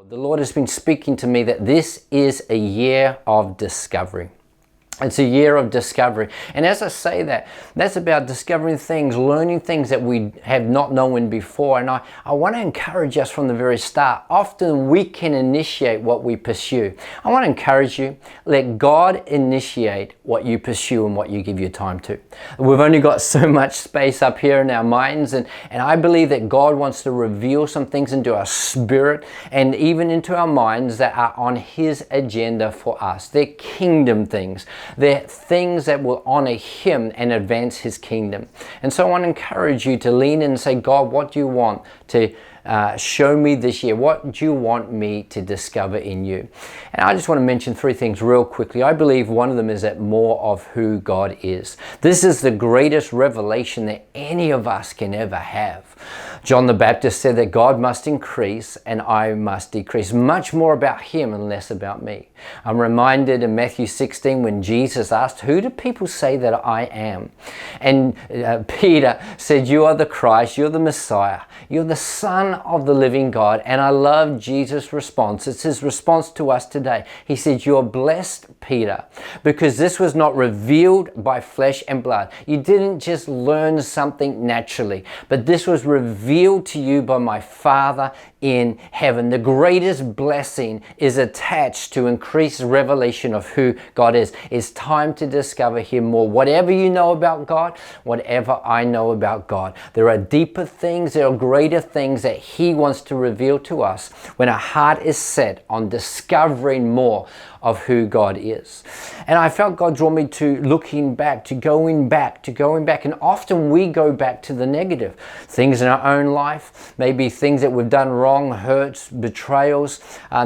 The Lord has been speaking to me that this is a year of discovery. It's a year of discovery. And as I say that, that's about discovering things, learning things that we have not known before. And I want to encourage us from the very start. Often we can initiate what we pursue. I want to encourage you, let God initiate what you pursue and what you give your time to. We've only got so much space up here in our minds. And I believe that God wants to reveal some things into our spirit and even into our minds that are on His agenda for us. They're kingdom things. They're things that will honor Him and advance His kingdom. And so I want to encourage you to lean in and say, God, what do you want to show me this year? What do you want me to discover in you? And I just want to mention three things real quickly. I believe one of them is that more of who God is. This is the greatest revelation that any of us can ever have. John the Baptist said that God must increase and I must decrease. Much more about Him and less about me. I'm reminded in Matthew 16 when Jesus asked, who do people say that I am? And Peter said, you are the Christ, you're the Messiah, you're the Son of the living God. And I love Jesus' response. It's His response to us today. He said, you're blessed, Peter, because this was not revealed by flesh and blood. You didn't just learn something naturally, but this was revealed to you by my Father in heaven. The greatest blessing is attached to increased revelation of who God is. It's time to discover Him more. Whatever you know about God, whatever I know about God, there are deeper things, there are greater things that He wants to reveal to us when our heart is set on discovering more of who God is. And I felt God draw me to looking back, to going back. And often we go back to the negative. Things in our own life, maybe things that we've done wrong, hurts, betrayals,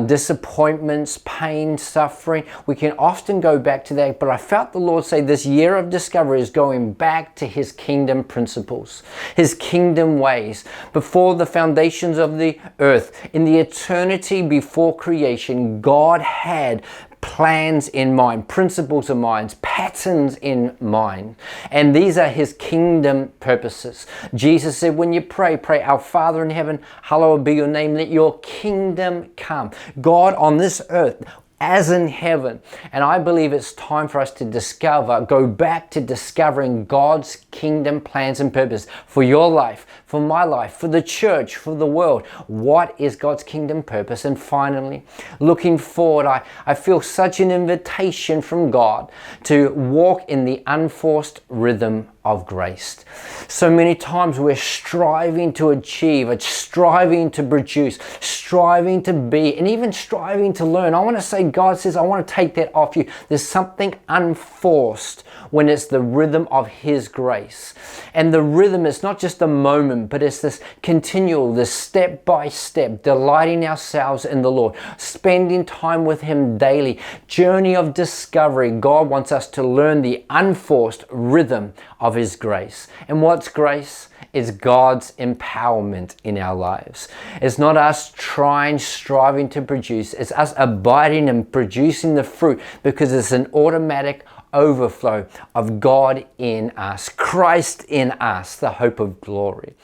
disappointments, pain, suffering. We can often go back to that. But I felt the Lord say this year of discovery is going back to His kingdom principles, His kingdom ways. Before the foundations of the earth, in the eternity before creation, God had plans in mind, principles in mind, patterns in mind. And these are His kingdom purposes. Jesus said, when you pray, our Father in heaven, hallowed be your name, let your kingdom come. God on this earth, as in heaven. And I believe it's time for us to go back to discovering God's kingdom plans and purpose for your life, for my life, for the church, for the world. What is God's kingdom purpose? And finally, looking forward, I feel such an invitation from God to walk in the unforced rhythm of grace. So many times we're striving to achieve, striving to produce, striving to be, and even striving to learn. I want to say, God says, I want to take that off you. There's something unforced when it's the rhythm of His grace. And the rhythm is not just a moment, but it's this continual, this step by step, delighting ourselves in the Lord, spending time with Him daily, journey of discovery. God wants us to learn the unforced rhythm of His grace. And what's grace? It's God's empowerment in our lives. It's not us striving to produce. It's us abiding and producing the fruit because it's an automatic overflow of God in us, Christ in us, the hope of glory.